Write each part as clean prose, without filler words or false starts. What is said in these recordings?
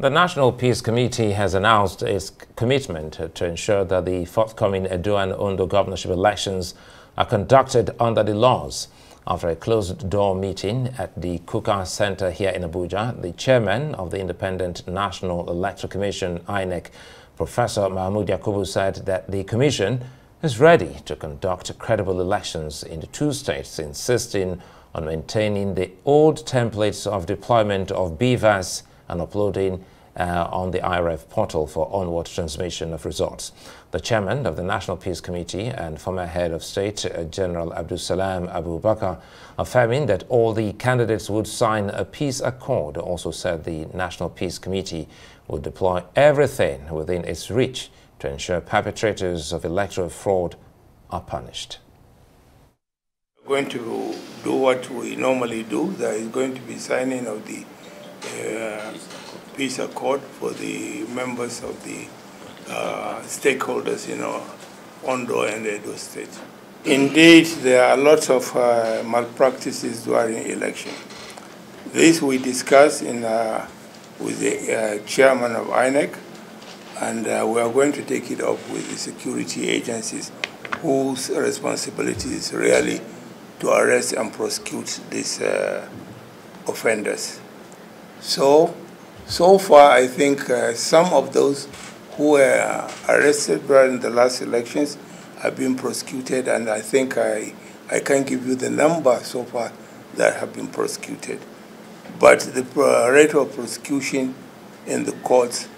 The National Peace Committee has announced its commitment to ensure that the forthcoming Edo and Ondo governorship elections are conducted under the laws. After a closed-door meeting at the Kukah Center here in Abuja, the chairman of the Independent National Electoral Commission, INEC, Professor Mahmoud Yakubu, said that the commission is ready to conduct credible elections in the two states, insisting on maintaining the old templates of deployment of BVAS and uploading on the IRF portal for onward transmission of results. The chairman of the National Peace Committee and former head of state, General Abdul Salam Abu Bakr, affirming that all the candidates would sign a peace accord, also said the National Peace Committee would deploy everything within its reach to ensure perpetrators of electoral fraud are punished. We're going to do what we normally do. There is going to be signing of the peace accord for the members of the stakeholders in Ondo and Edo State. Indeed, there are lots of malpractices during election. This we discussed with the chairman of INEC, and we are going to take it up with the security agencies whose responsibility is really to arrest and prosecute these offenders. So far, I think some of those who were arrested during the last elections have been prosecuted, and I think I can't give you the number so far that have been prosecuted. But the rate of prosecution in the courts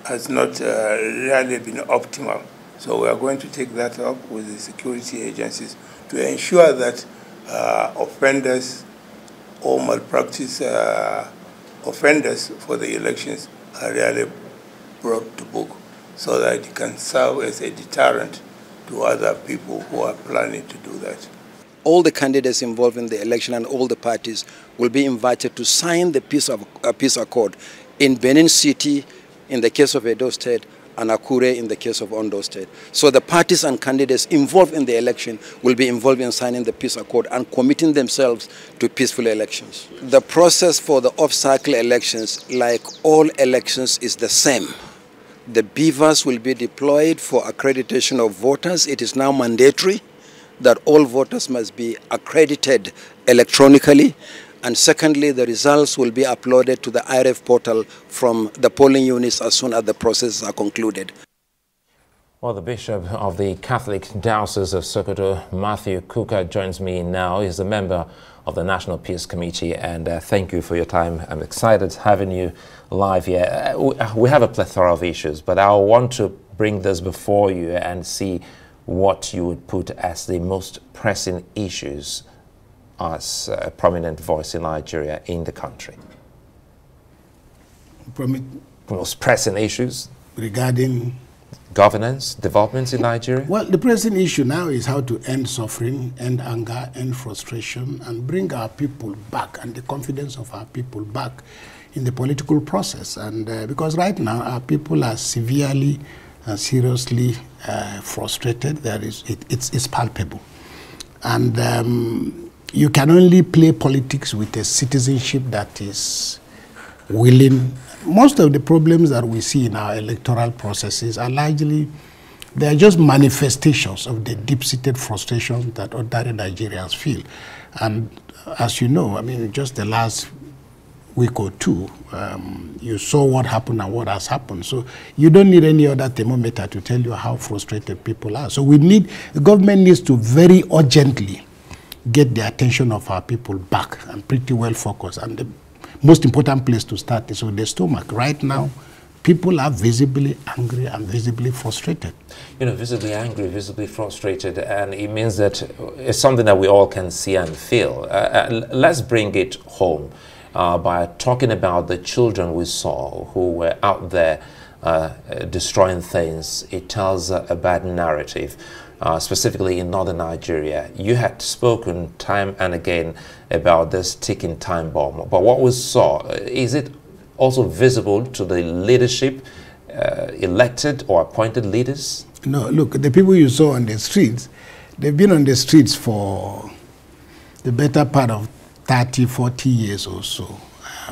has not really been optimal. So we are going to take that up with the security agencies to ensure that offenders or malpractice offenders for the elections are really brought to book so that it can serve as a deterrent to other people who are planning to do that. All the candidates involved in the election and all the parties will be invited to sign the peace accord in Benin City in the case of Edo State and Akure in the case of Ondo State. So the parties and candidates involved in the election will be involved in signing the peace accord and committing themselves to peaceful elections. The process for the off-cycle elections, like all elections, is the same. The BVAS will be deployed for accreditation of voters. It is now mandatory that all voters must be accredited electronically. And secondly, the results will be uploaded to the IRF portal from the polling units as soon as the processes are concluded. Well, the Bishop of the Catholic Diocese of Sokoto, Nigerians-Kukah, joins me now. He's a member of the National Peace Committee, and thank you for your time. I'm excited having you live here. We have a plethora of issues, but I want to bring this before you and see what you would put as the most pressing issues as a prominent voice in Nigeria in the country. Most pressing issues regarding governance, developments in Nigeria? Well, the pressing issue now is how to end suffering, end anger, end frustration, and bring our people back and the confidence of our people back in the political process. And because right now our people are severely and seriously frustrated, it's palpable. And you can only play politics with a citizenship that is willing. Most of the problems that we see in our electoral processes are largely, they are just manifestations of the deep-seated frustration that ordinary Nigerians feel. And as you know, I mean, just the last week or two, you saw what happened and what has happened. So you don't need any other thermometer to tell you how frustrated people are. So the government needs to very urgently get the attention of our people back and pretty well focused. And the most important place to start is with the stomach. Right now, people are visibly angry and visibly frustrated. You know, visibly angry, visibly frustrated, and it means that it's something that we all can see and feel. Let's bring it home by talking about the children we saw who were out there destroying things. It tells a bad narrative. Specifically in northern Nigeria. You had spoken time and again about this ticking time bomb, but what we saw, is it also visible to the leadership, elected or appointed leaders? No, look, the people you saw on the streets, they've been on the streets for the better part of 30, 40 years or so.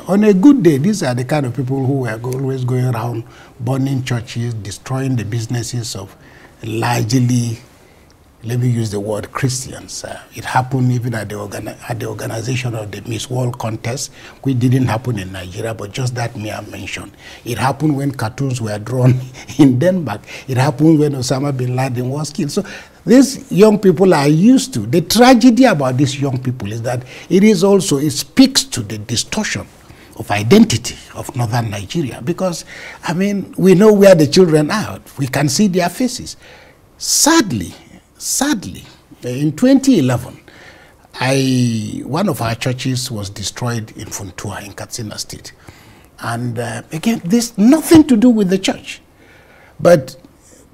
On a good day, these are the kind of people who were always going around burning churches, destroying the businesses of largely, let me use the word, Christians. It happened even at the organization of the Miss World contest, which didn't happen in Nigeria, but just that mere mention. It happened when cartoons were drawn in Denmark. It happened when Osama bin Laden was killed. So these young people are used to. The tragedy about these young people is that it speaks to the distortion of identity of northern Nigeria, because, I mean, we know where the children are. We can see their faces. Sadly, in 2011, one of our churches was destroyed in Funtua in Katsina State. And again, this nothing to do with the church. But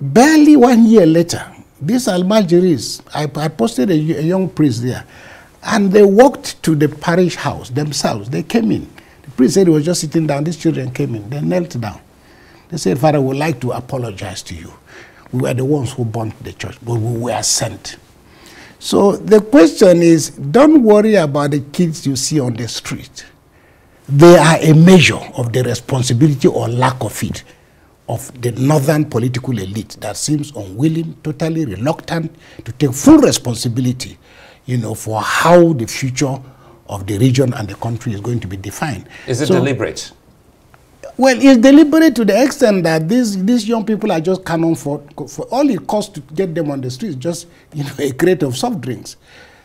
barely 1 year later, these Almajiris, I posted a young priest there, and they walked to the parish house themselves. They came in. The priest said he was just sitting down. These children came in. They knelt down. They said, "Father, we would like to apologize to you. We were the ones who burnt the church, but we were sent." So the question is, don't worry about the kids you see on the street. They are a measure of the responsibility or lack of it of the northern political elite that seems unwilling, totally reluctant to take full responsibility, you know, for how the future of the region and the country is going to be defined. Is it deliberate? Well, it's deliberate to the extent that these young people are just cannon for all it costs to get them on the streets, just, you know, a crate of soft drinks.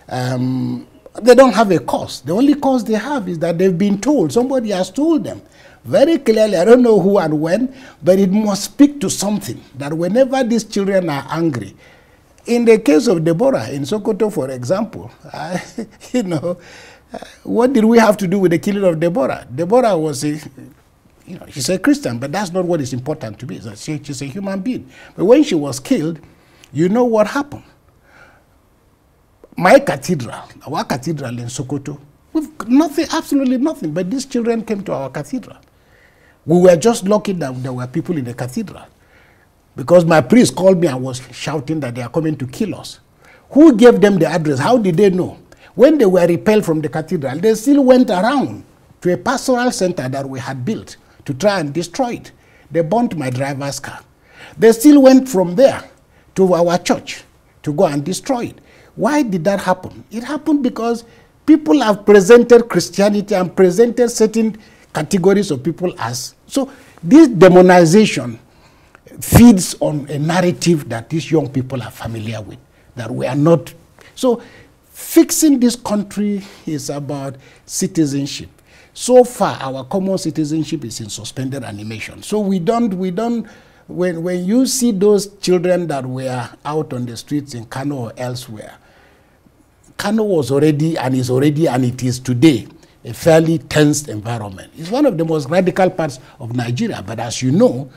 They don't have a cause. The only cause they have is that they've been told, somebody has told them very clearly, I don't know who and when, but it must speak to something, that whenever these children are angry, in the case of Deborah in Sokoto, for example, you know, what did we have to do with the killing of Deborah? Deborah was she's a Christian, but that's not what is important to me. She's a human being. But when she was killed, you know what happened? My cathedral, our cathedral in Sokoto, we've nothing, absolutely nothing, but these children came to our cathedral. We were just lucky that there were people in the cathedral, because my priest called me and was shouting that they are coming to kill us. Who gave them the address? How did they know? When they were repelled from the cathedral, they still went around to a pastoral center that we had built to try and destroy it. They burnt my driver's car. They still went from there to our church to go and destroy it. Why did that happen? It happened because people have presented Christianity and presented certain categories of people as. So this demonization feeds on a narrative that these young people are familiar with, that we are not. So fixing this country is about citizenship. So far, our common citizenship is in suspended animation. So when you see those children that were out on the streets in Kano or elsewhere, Kano was already and is already, and it is today, a fairly tense environment. It's one of the most radical parts of Nigeria, but as you know,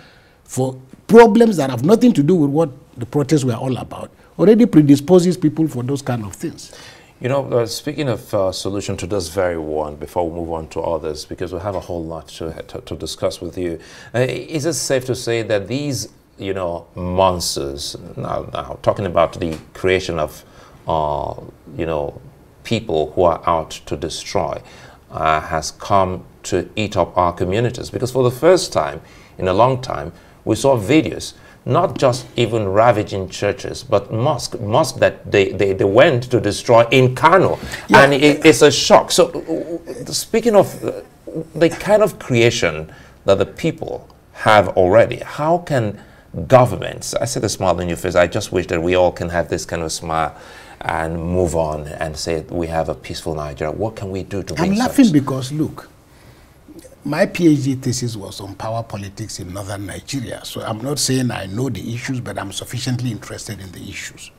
for problems that have nothing to do with what the protests were all about, already predisposes people for those kind of things. You know, speaking of solution to this very one, before we move on to others, because we have a whole lot to discuss with you, is it safe to say that these, you know, monsters, now talking about the creation of, you know, people who are out to destroy, has come to eat up our communities? Because for the first time in a long time, we saw videos, not just even ravaging churches, but mosques that they went to destroy in Kano. Yeah. And it's a shock. So speaking of the kind of creation that the people have already, how can governments, I see the smile on your face, I just wish that we all can have this kind of smile and move on and say we have a peaceful Nigeria. What can we do to bring I'm laughing because, look, my PhD thesis was on power politics in northern Nigeria. So I'm not saying I know the issues, but I'm sufficiently interested in the issues.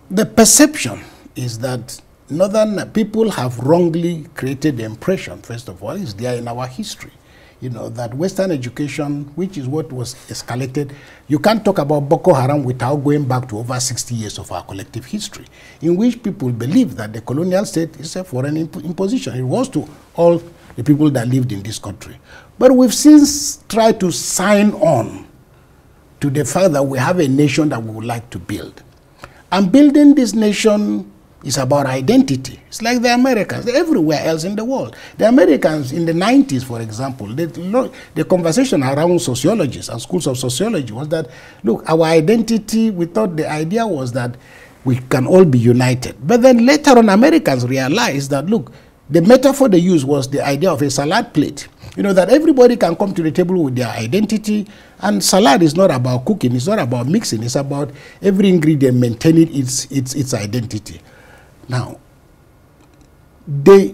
The perception is that northern people have wrongly created the impression, first of all, is there in our history. You know, that Western education, which is what was escalated, you can't talk about Boko Haram without going back to over 60 years of our collective history, in which people believe that the colonial state is a foreign imposition. It was to all the people that lived in this country. But we've since tried to sign on to the fact that we have a nation that we would like to build. And building this nation It's about identity. It's like the Americans, everywhere else in the world. The Americans in the 90s, for example, the conversation around sociologists and schools of sociology was that, look, our identity, we thought the idea was that we can all be united. But then later on, Americans realized that, look, the metaphor they used was the idea of a salad plate. You know, that everybody can come to the table with their identity, and salad is not about cooking, it's not about mixing, it's about every ingredient maintaining its identity. Now,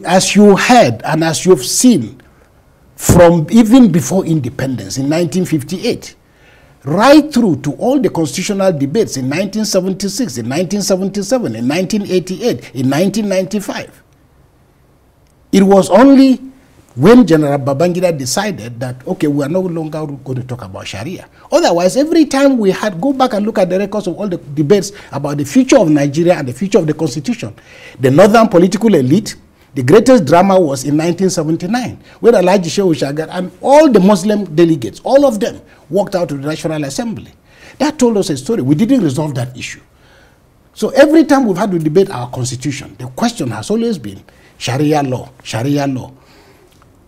as you heard and as you've seen from even before independence in 1958, right through to all the constitutional debates in 1976, in 1977, in 1988, in 1995, it was only when General Babangida decided that, okay, we are no longer going to talk about Sharia. Otherwise, every time we had go back and look at the records of all the debates about the future of Nigeria and the future of the constitution, the northern political elite, the greatest drama was in 1979, where Alhaji Shehu Shagari and all the Muslim delegates, all of them, walked out to the National Assembly. That told us a story. We didn't resolve that issue. So every time we've had to debate our constitution, the question has always been Sharia law, Sharia law.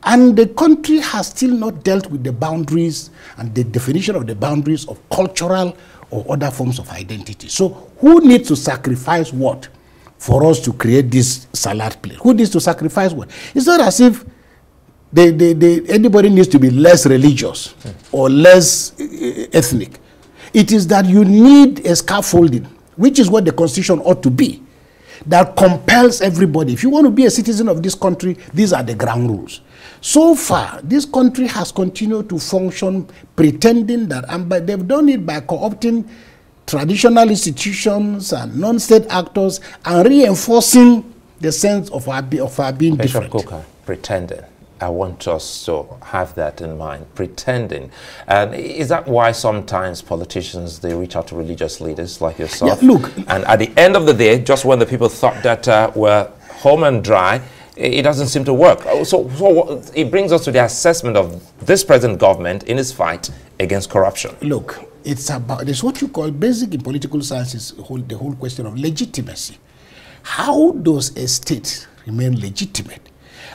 And the country has still not dealt with the boundaries and the definition of the boundaries of cultural or other forms of identity. So who needs to sacrifice what for us to create this salad plate? Who needs to sacrifice what? It's not as if anybody needs to be less religious or less ethnic. It is that you need a scaffolding, which is what the constitution ought to be, that compels everybody. If you want to be a citizen of this country, these are the ground rules. So far, this country has continued to function pretending that, but they've done it by co-opting traditional institutions and non-state actors and reinforcing the sense of our being different. Kukah, pretending. I want us to have that in mind, pretending. And is that why sometimes politicians, they reach out to religious leaders like yourself? Yeah, look. And at the end of the day, just when the people thought that we're home and dry, it doesn't seem to work. So it brings us to the assessment of this present government in its fight against corruption. Look, it's what you call basic in political science is the whole question of legitimacy. How does a state remain legitimate?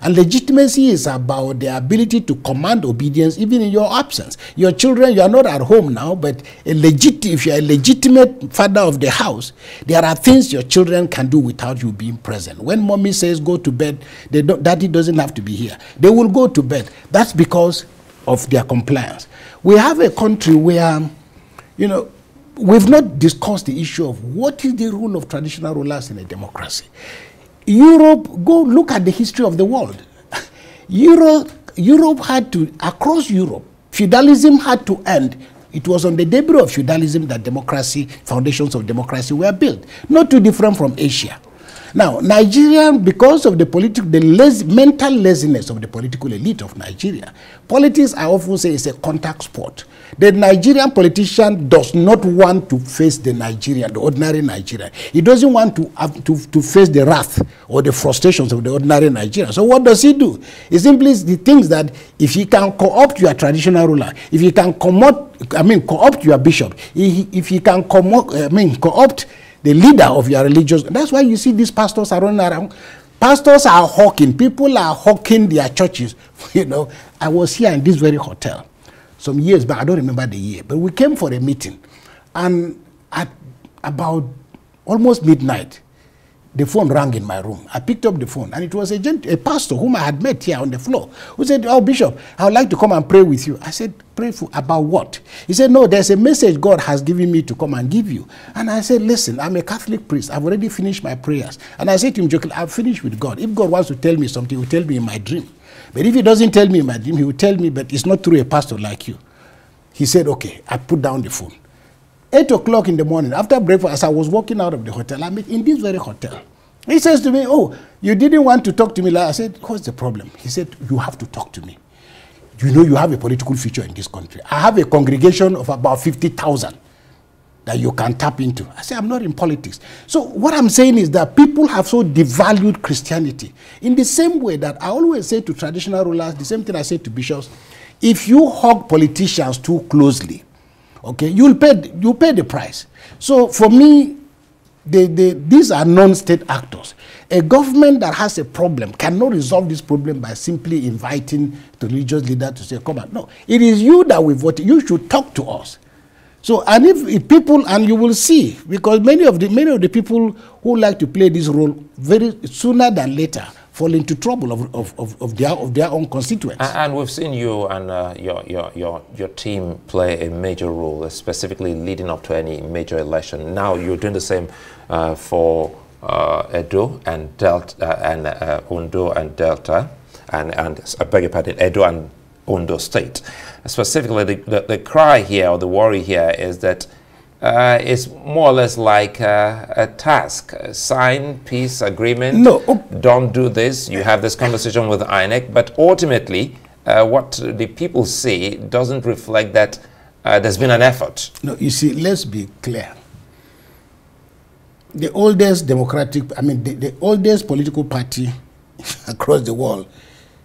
And legitimacy is about the ability to command obedience even in your absence. Your children, you are not at home now, but if you are a legitimate father of the house, there are things your children can do without you being present. When mommy says go to bed, daddy doesn't have to be here. They will go to bed. That's because of their compliance. We have a country where, you know, we've not discussed the issue of what is the role of traditional rulers in a democracy. Europe, go look at the history of the world. Europe had to, across Europe, feudalism had to end. It was on the debris of feudalism that democracy, foundations of democracy were built. Not too different from Asia. Now, Nigeria, because of the mental laziness of the political elite of Nigeria, politics, I often say, is a contact sport. The Nigerian politician does not want to face the ordinary Nigerian. He doesn't want to face the wrath or the frustrations of the ordinary Nigerian. So what does he do? He simply the things that if he can co-opt your traditional ruler, if he can co-opt your bishop, if he can co-opt the leader of your religious, that's why you see these pastors are running around. Pastors are hawking. People are hawking their churches. You know, I was here in this very hotel some years back. I don't remember the year, but we came for a meeting, and at about almost midnight, the phone rang in my room. I picked up the phone, and it was a pastor whom I had met here on the floor, who said, "Oh, Bishop, I would like to come and pray with you." I said, "Pray about what?" He said, "No, there's a message God has given me to come and give you." And I said, "Listen, I'm a Catholic priest. I've already finished my prayers." And I said to him, jokingly, "I've finished with God. If God wants to tell me something, he will tell me in my dream. But if he doesn't tell me in my dream, he will tell me, but it's not through a pastor like you." He said, "Okay." I put down the phone. 8 o'clock in the morning, after breakfast, as I was walking out of the hotel, I'm in this very hotel. He says to me, "Oh, you didn't want to talk to me." I said, "What's the problem?" He said, "You have to talk to me. You know you have a political future in this country. I have a congregation of about 50,000 that you can tap into." I said, "I'm not in politics." So what I'm saying is that people have so devalued Christianity. In the same way that I always say to traditional rulers, the same thing I say to bishops, if you hug politicians too closely, okay, you'll pay the price. So for me, these are non-state actors. A government that has a problem cannot resolve this problem by simply inviting the religious leader to say, come on. No, it is you that we voted. You should talk to us. So, and if people, and you will see, because many of the people who like to play this role, very sooner than later, fall into trouble of their own constituents. And we've seen you and your team play a major role, specifically leading up to any major election. Now you're doing the same for Edo and Delta and Ondo and Delta, and I beg your pardon, Edo and Ondo State. Specifically, the cry here, or the worry here, is that it's more or less like a task. Sign peace agreement. No. Don't do this. You have this conversation with INEC, but ultimately, what the people see doesn't reflect that there's been an effort. No, you see, let's be clear. The oldest the oldest political party across the world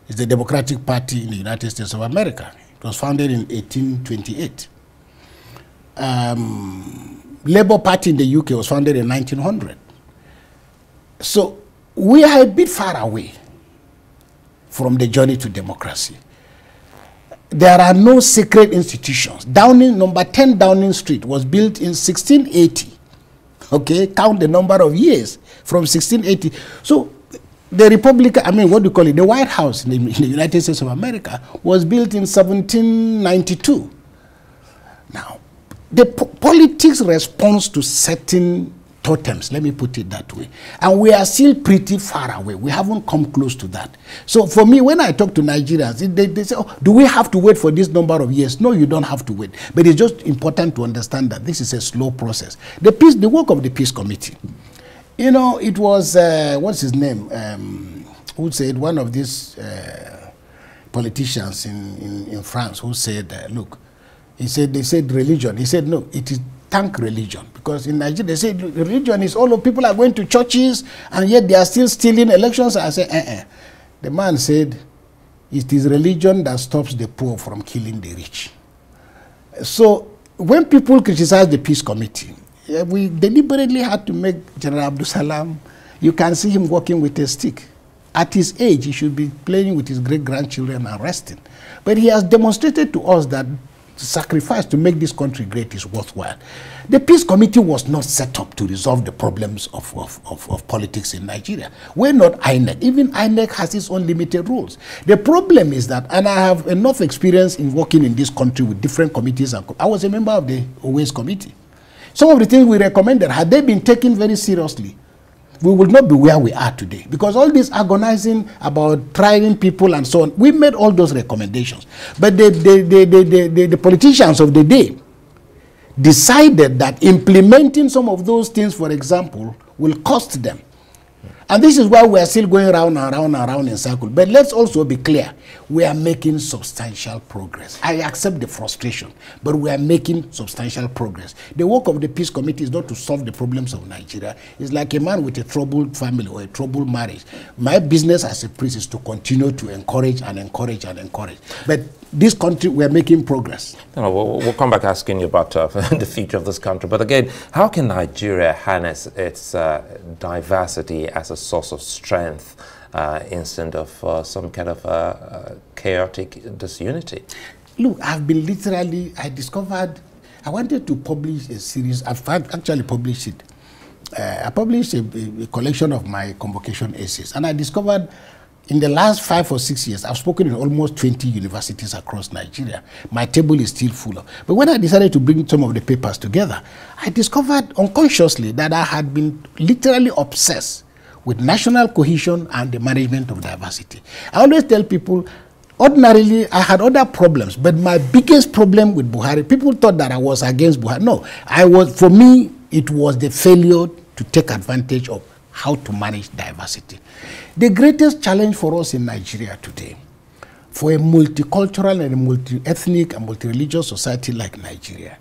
is the Democratic Party in the United States of America. It was founded in 1828. Labour Party in the UK was founded in 1900. So we are a bit far away from the journey to democracy. There are no sacred institutions. Number 10 Downing Street was built in 1680. Okay, count the number of years from 1680. So the the White House in the United States of America was built in 1792. Now, the politics responds to certain totems, let me put it that way. And we are still pretty far away. We haven't come close to that. So for me, when I talk to Nigerians, they say, oh, do we have to wait for this number of years? No, you don't have to wait. But it's just important to understand that this is a slow process. The work of the Peace Committee, you know, it was, what's his name? Who said, one of these politicians in France who said, look, they said religion. He said, no, it is thank religion. Because in Nigeria, they say religion is all of people are going to churches and yet they are still stealing elections. I said, The man said, it is religion that stops the poor from killing the rich. So when people criticize the Peace Committee, we deliberately had to make General Abdul Salam, you can see him walking with a stick. At his age, he should be playing with his great-grandchildren and resting. But he has demonstrated to us that sacrifice to make this country great is worthwhile. The Peace Committee was not set up to resolve the problems of politics in Nigeria. We're not INEC. Even INEC has its own limited rules. The problem is that, and I have enough experience in working in this country with different committees. I was a member of the Always Committee. Some of the things we recommended, had they been taken very seriously, we would not be where we are today. Because all this agonizing about trying people and so on, we made all those recommendations. But the politicians of the day decided that implementing some of those things, for example, will cost them. And this is why we are still going round and round and round in circles. But let's also be clear, we are making substantial progress. I accept the frustration, but we are making substantial progress. The work of the Peace Committee is not to solve the problems of Nigeria. It's like a man with a troubled family or a troubled marriage. My business as a priest is to continue to encourage and encourage and encourage. But this country, we are making progress. No, we'll come back asking you about the future of this country. But again, how can Nigeria harness its diversity as a source of strength instead of some kind of chaotic disunity? Look, I've been literally, I wanted to publish a series. I've actually published it. I published a collection of my convocation essays, and I discovered in the last 5 or 6 years, I've spoken in almost 20 universities across Nigeria. My table is still full. But when I decided to bring some of the papers together, I discovered unconsciously that I had been literally obsessed with national cohesion and the management of diversity. I always tell people, ordinarily, I had other problems, but my biggest problem with Buhari, people thought that I was against Buhari. No, for me, it was the failure to take advantage of how to manage diversity. The greatest challenge for us in Nigeria today, for a multicultural and a multi-ethnic and multi-religious society like Nigeria,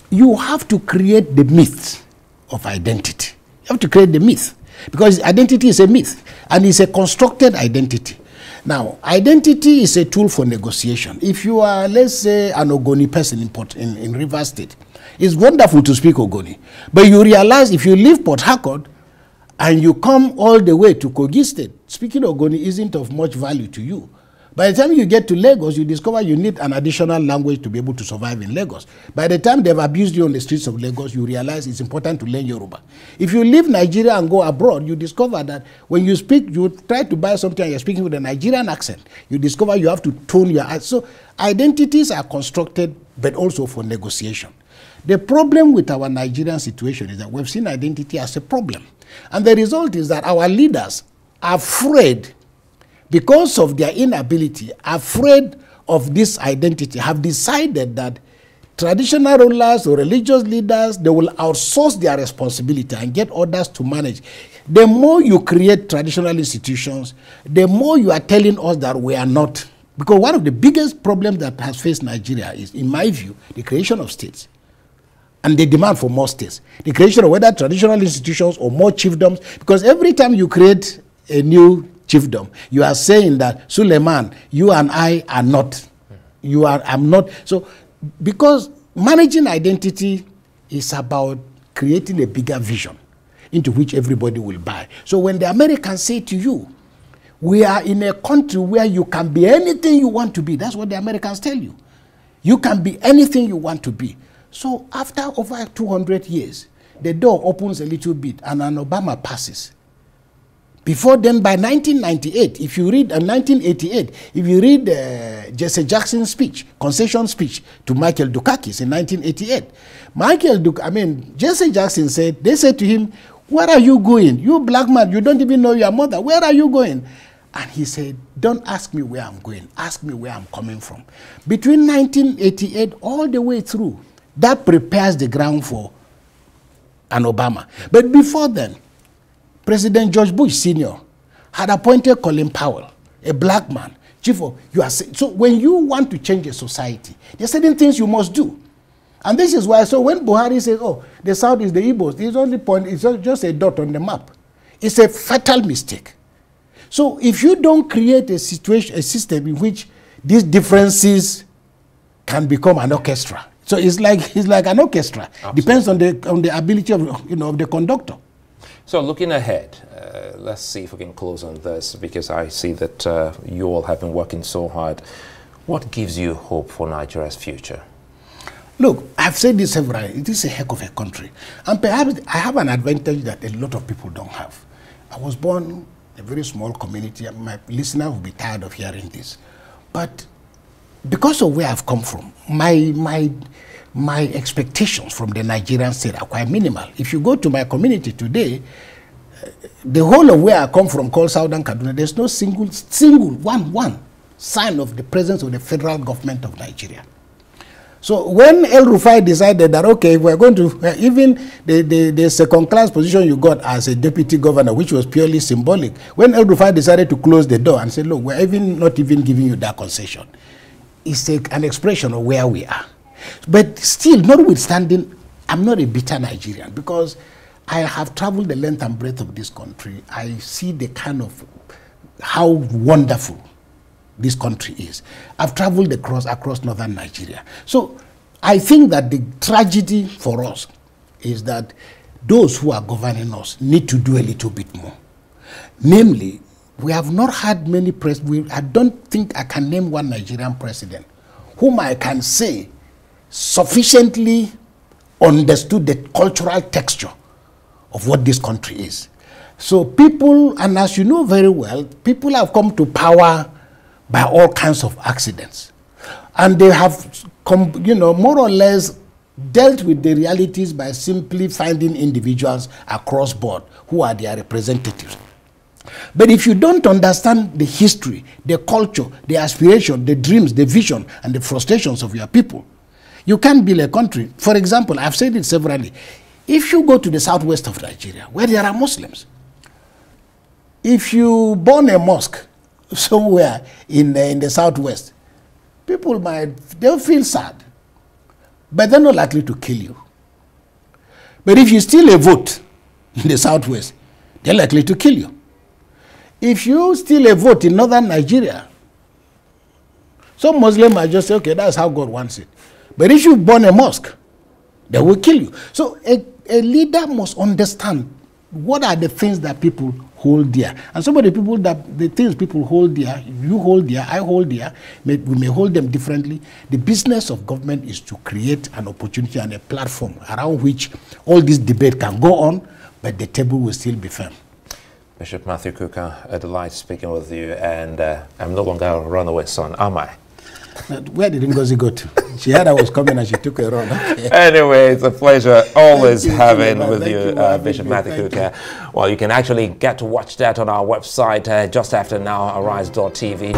you have to create the myth of identity. You have to create the myth, because identity is a myth, and it's a constructed identity. Now, identity is a tool for negotiation. If you are, let's say, an Ogoni person in Rivers State, It's wonderful to speak Ogoni. But you realize if you leave Port Harcourt and you come all the way to Kogi State, speaking Ogoni isn't of much value to you. By the time you get to Lagos, you discover you need an additional language to be able to survive in Lagos. By the time they've abused you on the streets of Lagos, you realize it's important to learn Yoruba. If you leave Nigeria and go abroad, you discover that when you speak, you try to buy something and you're speaking with a Nigerian accent, you discover you have to tone your accent. So identities are constructed, but also for negotiation. The problem with our Nigerian situation is that we've seen identity as a problem. And the result is that our leaders are afraid, because of their inability, afraid of this identity, have decided that traditional rulers or religious leaders, they will outsource their responsibility and get others to manage. The more you create traditional institutions, the more you are telling us that we are not. Because one of the biggest problems that has faced Nigeria is, in my view, the creation of states and the demand for more states. The creation of whether traditional institutions or more chiefdoms, because every time you create a new chiefdom, you are saying that, Suleiman, you and I are not. I'm not. So, because managing identity is about creating a bigger vision into which everybody will buy. So when the Americans say to you, we are in a country where you can be anything you want to be, that's what the Americans tell you. You can be anything you want to be. So after over 200 years, the door opens a little bit and an Obama passes. Before then, by 1998, if you read, 1988, if you read Jesse Jackson's speech, concession speech to Michael Dukakis in 1988, Jesse Jackson said, they said to him, where are you going? You black man, you don't even know your mother. Where are you going? And he said, don't ask me where I'm going. Ask me where I'm coming from. Between 1988 all the way through, that prepares the ground for an Obama. But before then, President George Bush Sr. had appointed Colin Powell, a black man, chief of, so when you want to change a society, there are certain things you must do. And this is why, so when Buhari says, oh, the South is the Igbos, it's just a dot on the map. It's a fatal mistake. So if you don't create a system in which these differences can become an orchestra, so it's like an orchestra. Absolutely. Depends on the ability of of the conductor. So looking ahead, let's see if we can close on this, because I see that you all have been working so hard. What gives you hope for Nigeria's future? Look, I've said this several times. It is a heck of a country. And perhaps I have an advantage that a lot of people don't have. I was born in a very small community, and my listener will be tired of hearing this. But because of where I've come from, my expectations from the Nigerian state are quite minimal. If you go to my community today, the whole of where I come from, called Southern Kaduna, there's no single one sign of the presence of the federal government of Nigeria. So when El Rufai decided that, okay, we're going to, even the second-class position you got as a deputy governor, which was purely symbolic, when El Rufai decided to close the door and say, look, we're not even giving you that concession, it's an expression of where we are. But still, notwithstanding, I'm not a bitter Nigerian, because I have traveled the length and breadth of this country. I see the kind of how wonderful this country is. I've traveled across northern Nigeria. So I think that the tragedy for us is that those who are governing us need to do a little bit more. Namely, we have not had many presidents. I don't think I can name one Nigerian president whom I can say sufficiently understood the cultural texture of what this country is. So people, and as you know very well, people have come to power by all kinds of accidents. And they have, more or less dealt with the realities by simply finding individuals across board who are their representatives. But if you don't understand the history, the culture, the aspiration, the dreams, the vision, and the frustrations of your people, you can't build a country. For example, I've said it severally. If you go to the southwest of Nigeria, where there are Muslims, if you burn a mosque somewhere in the southwest, people they'll feel sad, but they're not likely to kill you. But if you steal a vote in the southwest, they're likely to kill you. If you steal a vote in northern Nigeria, some Muslims might just say, okay, that's how God wants it. But if you burn a mosque, They will kill you. So a leader must understand what are the things that people hold dear. And some of the things people hold dear, you hold dear, I hold dear, we may hold them differently. The business of government is to create an opportunity and a platform around which all this debate can go on, but the table will still be firm. Bishop Matthew Kukah, a delight speaking with you, and I'm no longer a runaway son, am I? Where did Ngozi go to? She heard I was coming and she took a run. Okay. Anyway, it's a pleasure always having with you, Bishop Matthew Kukah. Well, you can actually get to watch that on our website just after now, arise.tv.